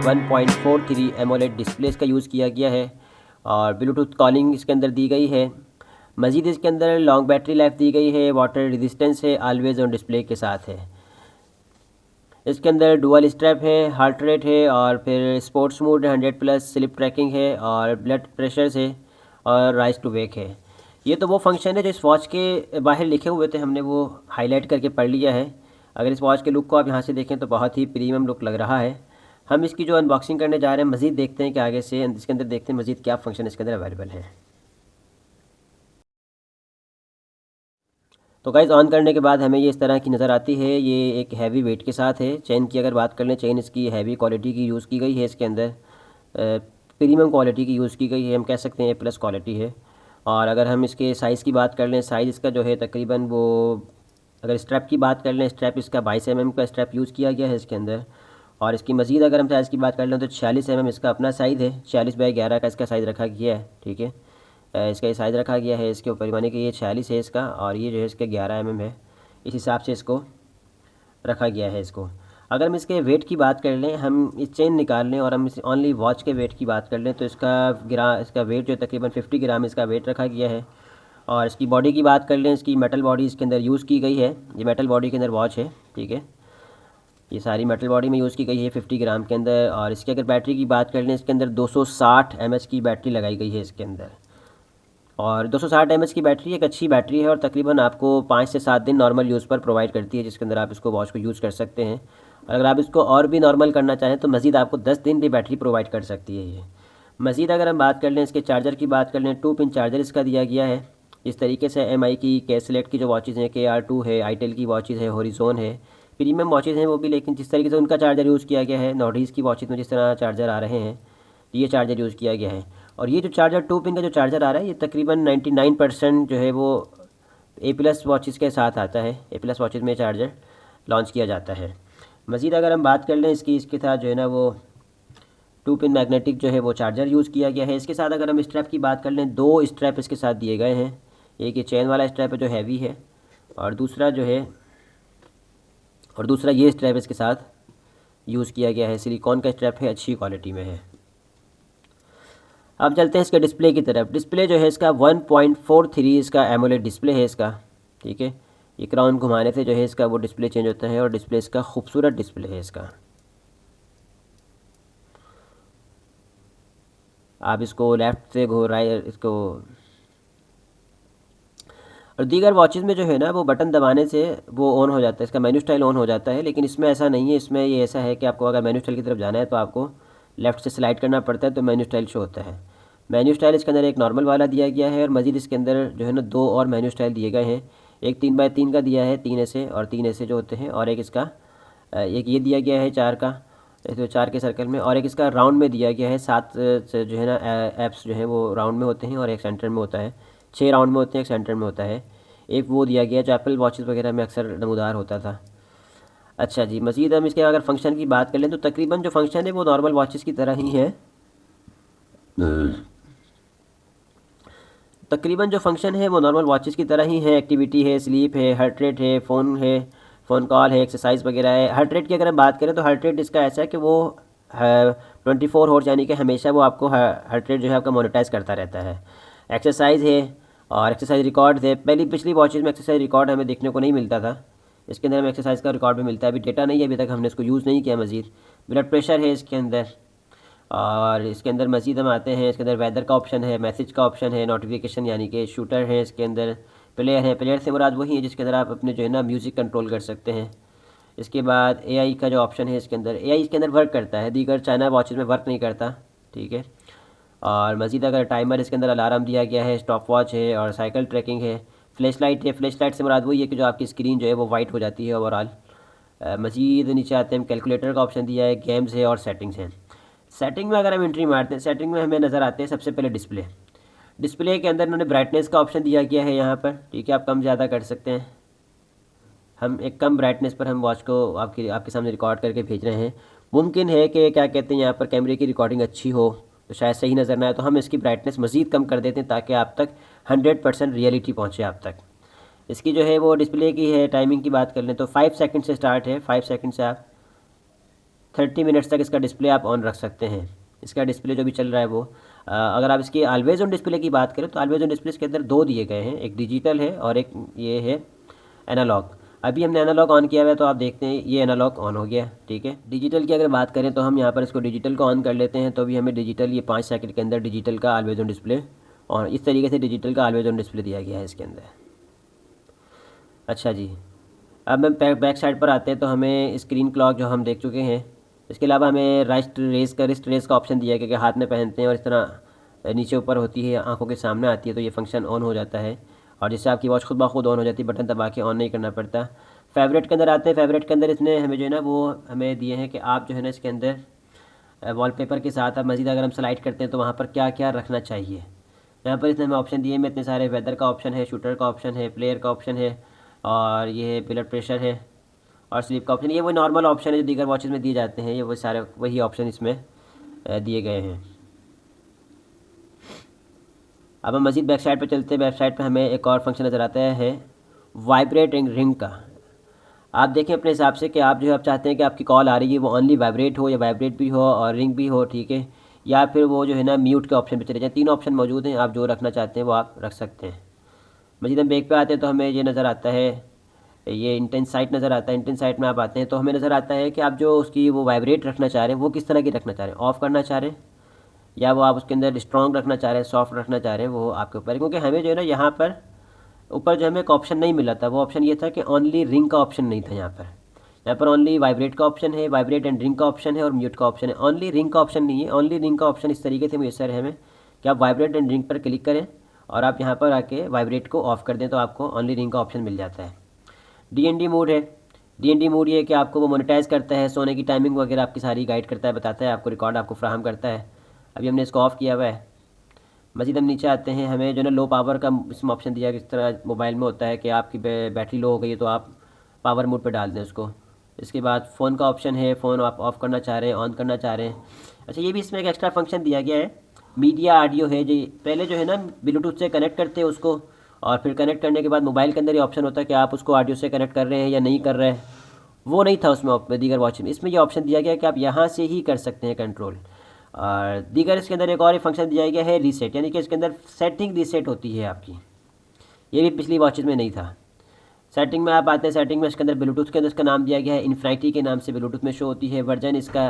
1.43 AMOLED display इसका use किया गया है और ब्लूटूथ कॉलिंग इसके अंदर दी गई है। मज़ीद इसके अंदर लॉन्ग बैटरी लाइफ दी गई है, वाटर रेजिस्टेंस है, ऑलवेज ऑन डिस्प्ले के साथ है। इसके अंदर डुअल स्ट्रैप है, हार्ट रेट है और फिर स्पोर्ट्स मोड है, 100+ स्लिप ट्रैकिंग है और ब्लड प्रेशर है और राइज टू वेक है। ये तो वो फंक्शन है जो इस वॉच के बाहर लिखे हुए थे, हमने वो हाईलाइट करके पढ़ लिया है। अगर इस वॉच के लुक को आप यहाँ से देखें तो बहुत ही प्रीमियम लुक लग रहा है। हम इसकी जो अनबॉक्सिंग करने जा रहे हैं, मज़ीद देखते हैं कि आगे से इसके अंदर देखते हैं मज़ीद क्या फंक्शन इसके अंदर अवेलेबल है। तो गाइज़ ऑन करने के बाद हमें ये इस तरह की नज़र आती है। ये एक हैवी वेट के साथ है। चेन की अगर बात कर लें, चेन इसकी हैवी क्वालिटी की यूज़ की गई है। इसके अंदर प्रीमियम क्वालिटी की यूज़ की गई है, हम कह सकते हैं प्लस क्वालिटी है। और अगर हम इसके साइज़ की बात कर लें, साइज़ इसका जो है तकरीबन वो, अगर स्ट्रैप की बात कर लें, स्ट्रैप इसका 22 mm का स्ट्रैप यूज़ किया गया है इसके अंदर। और इसकी मज़ीद अगर हम साइज़ की बात कर लें तो 46 mm इसका अपना साइज़ है, 46/11 का इसका साइज़ रखा गया है। ठीक है, इसका ये साइज़ रखा गया है इसके ऊपर, माने कि ये 46 है इसका और ये जो है इसका 11 mm है। इस हिसाब से इसको रखा गया है इसको। अगर हम इसके वेट की बात कर लें, हम इस चेन निकाल लें और हम इस ओनली वॉच के वेट की बात कर लें तो इसका वेट जो है तकरीबन 50 ग्राम इसका वेट रखा गया है। और इसकी बॉडी की बात कर लें, इसकी मेटल बॉडी इसके अंदर यूज़ की गई है। ये मेटल बॉडी के अंदर वॉच है। ठीक है, ये सारी मेटल बॉडी में यूज़ की गई है 50 ग्राम के अंदर। और इसकी अगर बैटरी की बात कर लें, इसके अंदर 260 mAh की बैटरी लगाई गई है इसके अंदर। और 260 mAh की बैटरी एक अच्छी बैटरी है और तकरीबन आपको 5 से 7 दिन नॉर्मल यूज़ पर प्रोवाइड करती है, जिसके अंदर आप इसको वॉच को यूज़ कर सकते हैं। और अगर आप इसको और भी नॉर्मल करना चाहें तो मज़ीद आपको 10 दिन की बैटरी प्रोवाइड कर सकती है ये। मज़ीद अगर हम बात कर लें, इसके चार्जर की बात कर लें, 2 पिन चार्जर इसका दिया गया है। इस तरीके से MI की, K-Select की जो वॉचेज़ हैं, KR2 है, आईटेल की वॉचेज़ है, हॉरिज़ॉन है, प्रीमियम वॉचेज़ हैं वो भी, लेकिन जिस तरीके से उनका चार्जर यूज़ किया गया है, नॉर्डिस की वॉचेज़ में जिस तरह चार्जर आ रहे हैं, ये चार्जर यूज़ किया गया है। और ये जो चार्जर 2 पिन का जो चार्जर आ रहा है, ये तकरीबन 99% जो है वो A+ वॉचेज़ के साथ आता है। A+ वॉचेज़ में चार्जर लॉन्च किया जाता है। मज़ीद अगर हम बात कर लें इसके साथ जो है ना वो 2 पिन मैग्नेटिक जो है वो चार्जर यूज़ किया गया है। इसके साथ अगर हम स्ट्रैप की बात कर लें, 2 स्ट्रैप इसके साथ दिए गए हैं। एक ये चेन वाला स्ट्रैप है जो हैवी है और दूसरा ये स्ट्रैप इसके साथ यूज़ किया गया है। सिलिकॉन का स्ट्रैप है, अच्छी क्वालिटी में है। अब चलते हैं इसके डिस्प्ले की तरफ। डिस्प्ले जो है इसका 1.43 इसका एमोलेड डिस्प्ले है इसका। ठीक है, ये क्राउन घुमाने से जो है इसका वो डिस्प्ले चेंज होता है और डिस्प्ले इसका खूबसूरत डिस्प्ले है इसका। आप इसको लेफ़्ट से राइट इसको, और दीगर वॉचेज़ में जो है ना वो बटन दबाने से वो ऑन हो जाता है, इसका मेन्यू स्टाइल ऑन हो जाता है। लेकिन इसमें ऐसा नहीं है। इसमें ये ऐसा है कि आपको अगर मेन्यू स्टाइल की तरफ जाना है तो आपको लेफ़्ट से स्लाइड करना पड़ता है तो मेन्यू स्टाइल शो होता है। मेन्यू स्टाइल इसके अंदर एक नॉर्मल वाला दिया गया है और मज़ीद इसके अंदर जो है ना 2 और मेन्यू स्टाइल दिए गए हैं। एक 3x3 का दिया है, 3 ऐसे और 3 ऐसे जो होते हैं, और एक इसका एक ये दिया गया है 4 का, तो 4 के सर्कल में, और एक इसका राउंड में दिया गया है। 7 जो है ना ऐप्स जो हैं वो राउंड में होते हैं और एक सेंटर में होता है। 6 राउंड में होते हैं, एक सेंटर में होता है। एक वो दिया गया है जो एप्पल वॉचेज़ वगैरह में अक्सर नमूदार होता था। अच्छा जी, मज़ीद हम इसके अगर फंक्शन की बात कर लें तो तकरीबन जो फंक्शन है वो नॉर्मल वॉचेज़ की तरह ही है। तकरीबन जो फंक्शन है वो नॉर्मल वॉचेज़ की तरह ही है। एक्टिविटी है, स्लीप है, हार्ट रेट है, फ़ोन कॉल है, एक्सरसाइज वगैरह है। हार्ट रेट की अगर हम बात करें तो हार्ट रेट इसका ऐसा है कि वो 24 आवर्स यानी कि हमेशा वो आपको हार्ट रेट जो है आपका मोनिटाइज करता रहता है। एक्सरसाइज है और एक्सरसाइज रिकॉर्ड है। पिछली वॉचेज़ में एक्सरसाइज रिकॉर्ड हमें देखने को नहीं मिलता था, इसके अंदर हमें एक्सरसाइज का रिकॉर्ड भी मिलता है। अभी डेटा नहीं है, अभी तक हमने इसको यूज़ नहीं किया। मज़ीद ब्लड प्रेशर है इसके अंदर, और इसके अंदर मज़ीद हम आते हैं, इसके अंदर वेदर का ऑप्शन है, मैसेज का ऑप्शन है, नोटिफिकेशन यानी कि शूटर है, इसके अंदर प्लेयर है। प्लेयर से मुराद वही है जिसके अंदर आप अपने जो है ना म्यूज़िक कंट्रोल कर सकते हैं। इसके बाद AI का जो ऑप्शन है इसके अंदर, AI इसके अंदर वर्क करता है, दीगर चाइना वॉचेज़ में वर्क नहीं करता। ठीक है, और मज़ीद अगर टाइमर इसके अंदर अलार्म दिया गया है, स्टॉप वॉच है और साइकिल ट्रैकिंग है। फ्लैश लाइट है, फ्लैश लाइट से मुराद वही है कि जो आपकी स्क्रीन जो है वो वाइट हो जाती है ओवरऑल। मज़ीद नीचे आते हैं, कैलकुलेटर का ऑप्शन दिया है, गेम्स है और सेटिंग्स हैं। सेटिंग में अगर हम एंट्री मारते हैं, सेटिंग में हमें नज़र आते हैं सबसे पहले डिस्प्ले के अंदर उन्होंने ब्राइटनेस का ऑप्शन दिया गया है यहाँ पर। ठीक है, आप कम ज़्यादा कर सकते हैं। हम एक कम ब्राइटनेस पर हम वॉच को आपके सामने रिकॉर्ड करके भेज रहे हैं। मुमकिन है कि क्या कहते हैं यहाँ पर कैमरे की रिकॉर्डिंग अच्छी हो तो शायद सही नज़र ना आए, तो हम इसकी ब्राइटनेस मज़ीद कम कर देते हैं ताकि आप तक 100% रियलिटी पहुँचे आप तक। इसकी जो है वो डिस्प्ले की है टाइमिंग की बात कर लें तो 5 सेकंड से स्टार्ट है। 5 सेकंड से आप 30 मिनट्स तक इसका डिस्प्ले आप ऑन रख सकते हैं। इसका डिस्प्ले जो भी चल रहा है वो अगर आप इसकी ऑलवेज ऑन डिस्प्ले की बात करें तो ऑलवेज ऑन डिस्प्ले के अंदर दो दिए गए हैं, एक डिजिटल है और एक ये है एनालॉग। अभी हमने एनालॉग ऑन किया हुआ है तो आप देखते हैं ये एनालॉग ऑन हो गया। ठीक है, डिजिटल की अगर बात करें तो हम यहाँ पर इसको डिजिटल को ऑन कर लेते हैं तो अभी हमें डिजिटल ये 5 सेकंड के अंदर डिजिटल का ऑलवेज ऑन डिस्प्ले और इस तरीके से डिजिटल का ऑलवेज ऑन डिस्प्ले दिया गया है इसके अंदर। अच्छा जी, अब हम बैक साइड पर आते हैं तो हमें स्क्रीन क्लॉक जो हम देख चुके हैं, इसके अलावा हमें रिस्ट रेस का ऑप्शन दिया गया कि हाथ में पहनते हैं और इस तरह नीचे ऊपर होती है, आंखों के सामने आती है तो ये फंक्शन ऑन हो जाता है और जिससे आपकी वॉच खुद ब खुद ऑन हो जाती है, बटन दबा के ऑन नहीं करना पड़ता। फेवरेट के अंदर आते हैं, फेवरेट के अंदर इसने हमें जो है ना वो हमें दिए हैं कि आप जो है ना इसके अंदर वॉलपेपर के साथ आप मज़ीद अगर हम स्लाइड करते हैं तो वहाँ पर क्या क्या रखना चाहिए। यहाँ पर इसने हमें ऑप्शन दिए हैं, इतने सारे वेदर का ऑप्शन है, शूटर का ऑप्शन है, प्लेयर का ऑप्शन है और ये ब्लड प्रेशर है और स्लीप का ऑप्शन। ये वो नॉर्मल ऑप्शन है जो दीगर वॉचेस में दिए जाते हैं, ये वो सारे वही ऑप्शन इसमें दिए गए हैं। अब हम मज़ीद बैक साइड पर चलते हैं। बैक साइड पर हमें एक और फंक्शन नज़र आता है वाइब्रेट रिंग का। आप देखें अपने हिसाब से कि आप जो है आप चाहते हैं कि आपकी कॉल आ रही है वो ओनली वाइब्रेट हो या वाइब्रेट भी हो और रिंग भी हो, ठीक है, या फिर वो जो है ना म्यूट के ऑप्शन पे चले जाए। तीन ऑप्शन मौजूद हैं, आप जो रखना चाहते हैं वो आप रख सकते हैं। मज़ीद हम बैक पे आते हैं तो हमें ये नज़र आता है, ये इंटेंस साइट नज़र आता है। इंटेंस साइट में आप आते हैं तो हमें नज़र आता है कि आप जो उसकी वो वाइब्रेट रखना चाह रहे हैं वो किस तरह की रखना चाह रहे हैं, ऑफ़ करना चाह रहे हैं या वो आप उसके अंदर स्ट्रॉन्ग रखना चाह रहे हैं, सॉफ्ट रखना चाह रहे हैं, वो आपके ऊपर है। क्योंकि हमें जो है ना यहाँ पर ऊपर जो हमें एक ऑप्शन नहीं मिला था, वो ऑप्शन ये था कि ओनली रिंग का ऑप्शन नहीं था। यहाँ पर ओनली वाइब्रेट का ऑप्शन है, वाइब्रेट एंड रिंग का ऑप्शन है और म्यूट का ऑप्शन है, ओनली रिंग का ऑप्शन नहीं है। ओनली रिंग का ऑप्शन इस तरीके से मुयसर है हमें कि आप वाइब्रेट एंड रिंग पर क्लिक करें और आप यहाँ पर आके वाइब्रेट को ऑफ़ कर दें तो आपको ओनली रिंग का ऑप्शन मिल जाता है। DND मोड है। DND मोड ये है कि आपको वो मोनेटाइज करता है, सोने की टाइमिंग वगैरह आपकी सारी गाइड करता है, बताता है, आपको रिकॉर्ड आपको फ्राहम करता है। अभी हमने इसको ऑफ़ किया हुआ है। मज़ीद हम नीचे आते हैं, हमें जो है ना लो पावर का इसमें ऑप्शन दिया कि इस तरह मोबाइल में होता है कि आपकी बैटरी लो हो गई है तो आप पावर मोड पे डाल दें उसको। इसके बाद फ़ोन का ऑप्शन है, फ़ोन आप ऑफ़ करना चाह रहे हैं, ऑन करना चाह रहे हैं। अच्छा, ये भी इसमें एक एक्स्ट्रा फंक्शन दिया गया है, मीडिया ऑडियो है। जी पहले जो है ना ब्लूटूथ से कनेक्ट करते हैं उसको और फिर कनेक्ट करने के बाद मोबाइल के अंदर ये ऑप्शन होता है कि आप उसको ऑडियो से कनेक्ट कर रहे हैं या नहीं कर रहे हैं, वो नहीं था उसमें दीगर वॉच में। इसमें ये ऑप्शन दिया गया है कि आप यहाँ से ही कर सकते हैं कंट्रोल। और दीगर इसके अंदर एक और फंक्शन दिया गया है रीसेट, यानी कि इसके अंदर सेटिंग रीसेट होती है आपकी, ये भी पिछली वॉचेस में नहीं था। सेटिंग में आप आते हैं, सेटिंग में इसके अंदर ब्लूटूथ के अंदर इसका नाम दिया गया है इन्फिनिटी के नाम से ब्लूटूथ में शो होती है। वर्जन इसका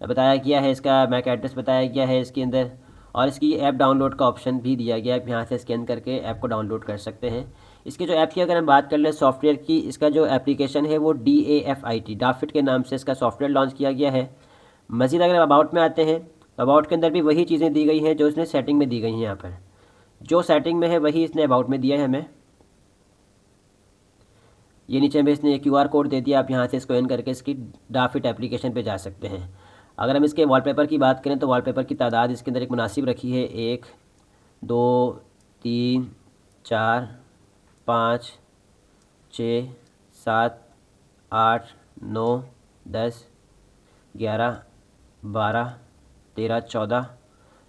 बताया गया है, इसका मैक एड्रेस बताया गया है इसके अंदर और इसकी ऐप डाउनलोड का ऑप्शन भी दिया गया है, यहाँ से स्कैन करके ऐप को डाउनलोड कर सकते हैं। इसके जो ऐप की अगर हम बात कर लें सॉफ्टवेयर की, इसका जो एप्लीकेशन है वो DAFIT डाफिट के नाम से इसका सॉफ्टवेयर लॉन्च किया गया है। मज़ीद अगर अबाउट में आते हैं तो अबाउट के अंदर भी वही चीज़ें दी गई हैं जो इसने सेटिंग में दी गई हैं। यहाँ पर जो सेटिंग में है वही इसने अबाउट में दिया है हमें। ये नीचे में इसने QR कोड दे दिया, आप यहाँ से स्कैन करके इसकी डाफिट एप्लीकेशन पे जा सकते हैं। अगर हम इसके वॉलपेपर की बात करें तो वॉलपेपर की तादाद इसके अंदर एक मुनासिब रखी है, 1 2 3 4 5 6 7 8 9 10 11 12 13 14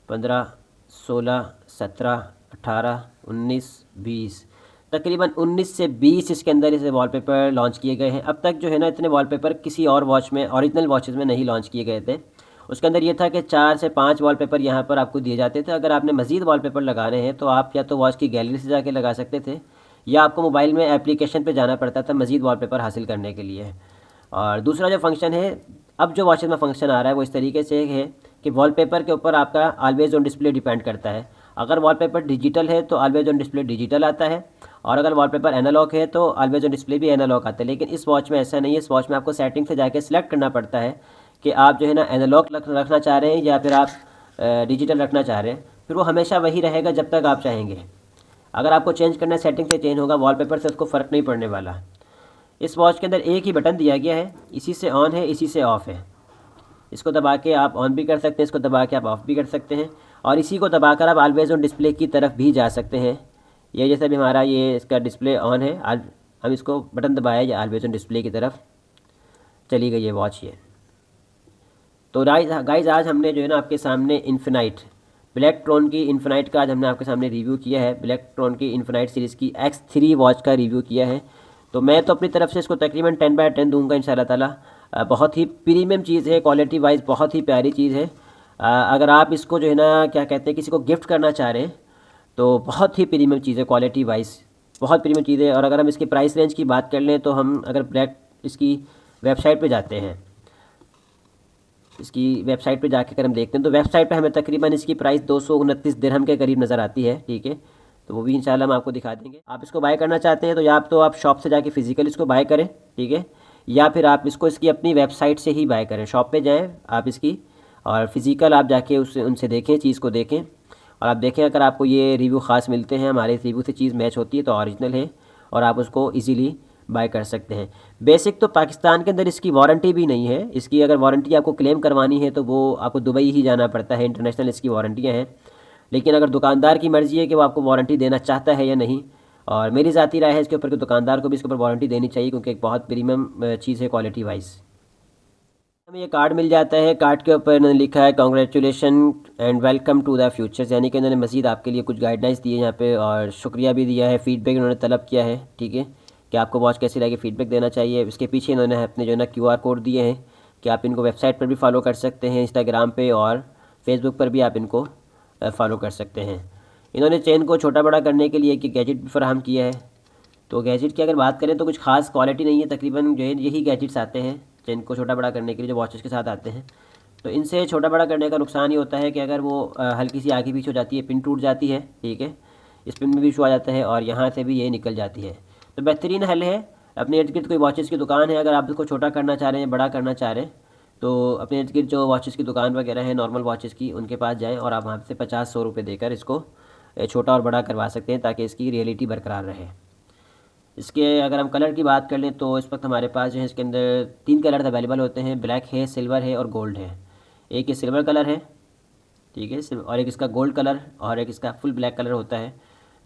15 16 17 18 19 20 तकरीबन 19 से 20 इसके अंदर इसे वॉलपेपर लॉन्च किए गए हैं। अब तक जो है ना इतने वॉलपेपर किसी और वॉच में, ओरिजिनल वॉचेस में नहीं लॉन्च किए गए थे। उसके अंदर ये था कि 4 से 5 वॉलपेपर यहाँ पर आपको दिए जाते थे। अगर आपने मज़ीद वॉलपेपर लगाने हैं तो आप या तो वॉच की गैलरी से जाके लगा सकते थे या आपको मोबाइल में एप्लीकेशन पर जाना पड़ता था मज़ीद वॉलपेपर हासिल करने के लिए। और दूसरा जो फंक्शन है, अब जो वॉचेस में फंक्शन आ रहा है वो इस तरीके से है कि वॉलपेपर के ऊपर आपका ऑलवेज ऑन डिस्प्ले डिपेंड करता है। अगर वॉलपेपर डिजिटल है तो ऑलवेज ऑन डिस्प्ले डिजिटल आता है और अगर वॉलपेपर एनालॉग है तो ऑलवेज ऑन डिस्प्ले भी एनालॉग आता है। लेकिन इस वॉच में ऐसा नहीं है, इस वॉच में आपको सेटिंग से जाके सिलेक्ट करना पड़ता है कि आप जो है ना एनालॉग रखना चाह रहे हैं या फिर आप डिजिटल रखना चाह रहे हैं। फिर वो हमेशा वही रहेगा जब तक आप चाहेंगे। अगर आपको चेंज करना है सेटिंग से चेंज होगा, वॉलपेपर से उसको फ़र्क नहीं पड़ने वाला। इस वॉच के अंदर एक ही बटन दिया गया है, इसी से ऑन है, इसी से ऑफ़ है। इसको दबा के आप ऑन भी कर सकते हैं, इसको दबा के आप ऑफ़ भी कर सकते हैं और इसी को दबाकर आप ऑलवेज ऑन डिस्प्ले की तरफ भी जा सकते हैं। ये जैसे भी हमारा ये इसका डिस्प्ले ऑन है, हम इसको बटन दबाया या ऑलवेज ऑन डिस्प्ले की तरफ चली गई है वॉच ये। तो गाइस आज हमने जो है ना आपके सामने इन्फिनाइट ब्लैकट्रॉन की इन्फिनाइट का आज हमने आपके सामने रिव्यू किया है। ब्लैकट्रॉन की इन्फिनाइट सीरीज़ की X3 वॉच का रिव्यू किया है। तो मैं तो अपनी तरफ से इसको तकरीबन 10/10 दूंगा इंशाल्लाह ताला। बहुत ही प्रीमियम चीज़ है, क्वालिटी वाइज बहुत ही प्यारी चीज़ है। अगर आप इसको जो है ना क्या कहते हैं किसी को गिफ्ट करना चाह रहे हैं तो बहुत ही प्रीमियम चीज़ है, क्वालिटी वाइज बहुत प्रीमियम चीज़ है। और अगर हम इसकी प्राइस रेंज की बात कर लें तो हम अगर ब्लैक इसकी वेबसाइट पे जाते हैं, इसकी वेबसाइट पे जाके अगर हम देखते हैं तो वेबसाइट पे हमें तकरीबन इसकी प्राइस 229 दिरहम के करीब नज़र आती है। ठीक है, तो वो भी इंशाल्लाह हम आपको दिखा देंगे। आप इसको बाय करना चाहते हैं तो या तो आप शॉप से जाके फ़िज़िकल इसको बाय करें, ठीक है, या फिर आप इसको इसकी अपनी वेबसाइट से ही बाय करें। शॉप पे जाएं आप इसकी और फिज़िकल आप जाके उससे उनसे देखें, चीज़ को देखें और आप देखें अगर आपको ये रिव्यू ख़ास मिलते हैं, हमारे रिव्यू से चीज़ मैच होती है तो ओरिजिनल है और आप उसको ईज़िली बाय कर सकते हैं। बेसिक तो पाकिस्तान के अंदर इसकी वारंटी भी नहीं है। इसकी अगर वारंटी आपको क्लेम करवानी है तो वो आपको दुबई ही जाना पड़ता है, इंटरनेशनल इसकी वारंटियाँ हैं। लेकिन अगर दुकानदार की मर्ज़ी है कि वो आपको वारंटी देना चाहता है या नहीं, और मेरी ज़ाती राय है इसके ऊपर कि दुकानदार को भी इसके ऊपर वारंटी देनी चाहिए क्योंकि एक बहुत प्रीमियम चीज़ है क्वालिटी वाइज। हमें ये कार्ड मिल जाता है, कार्ड के ऊपर इन्होंने लिखा है congratulation and welcome to the futures, यानी कि इन्होंने मज़ीद आपके लिए कुछ गाइडलाइंस दी है यहाँ पे और शुक्रिया भी दिया है, फीडबैक इन्होंने तलब किया है। ठीक है, कि आपको वॉच कैसी लगी, फीडबैक देना चाहिए। इसके पीछे इन्होंने अपने जो है ना QR कोड दिए हैं कि आप इनको वेबसाइट पर भी फॉलो कर सकते हैं, इंस्टाग्राम पे और फेसबुक पर भी आप इनको फॉलो कर सकते हैं। इन्होंने चेन को छोटा बड़ा करने के लिए कि गैजेट भी फराहम किया है। तो गैजेट की अगर बात करें तो कुछ खास क्वालिटी नहीं है, तकरीबन जो है यही गैजेट्स आते हैं चेन को छोटा बड़ा करने के लिए जो वॉचेस के साथ आते हैं। तो इनसे छोटा बड़ा करने का नुकसान ये होता है कि अगर वो हल्की सी आगे पीछे हो जाती है, पिन टूट जाती है। ठीक है, इस पिन में भी इशू आ जाता है और यहाँ से भी ये निकल जाती है। तो बेहतरीन हल है, अपने इर्द गिर्द कोई वॉचेस की दुकान है, अगर आप इसको छोटा करना चाह रहे हैं, बड़ा करना चाह रहे हैं तो अपने इर्द गिर्द जो वॉचेस की दुकान वगैरह है नॉर्मल वॉचेस की, उनके पास जाएँ और आप वहाँ से 50-100 रुपये देकर इसको छोटा और बड़ा करवा सकते हैं ताकि इसकी रियलिटी बरकरार रहे। इसके अगर हम कलर की बात कर लें तो इस वक्त हमारे पास जो है इसके अंदर 3 कलर अवेलेबल होते हैं, ब्लैक है, सिल्वर है और गोल्ड है। एक ये सिल्वर कलर है, ठीक है, और एक इसका गोल्ड कलर और एक इसका फुल ब्लैक कलर होता है।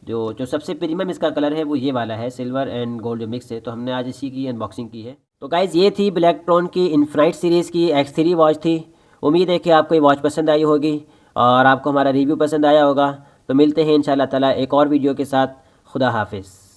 जो सबसे प्रीमियम इसका कलर है वो ये वाला है, सिल्वर एंड गोल्ड जो मिक्स है। तो हमने आज इसी की अनबॉक्सिंग की है। तो गाइज़ ये थी ब्लैकट्रॉन की इन्फिनाइट सीरीज़ की X3 वॉच थी। उम्मीद है कि आपको ये वॉच पसंद आई होगी और आपको हमारा रिव्यू पसंद आया होगा। तो मिलते हैं इंशाल्लाह ताला एक और वीडियो के साथ। खुदा हाफिज़।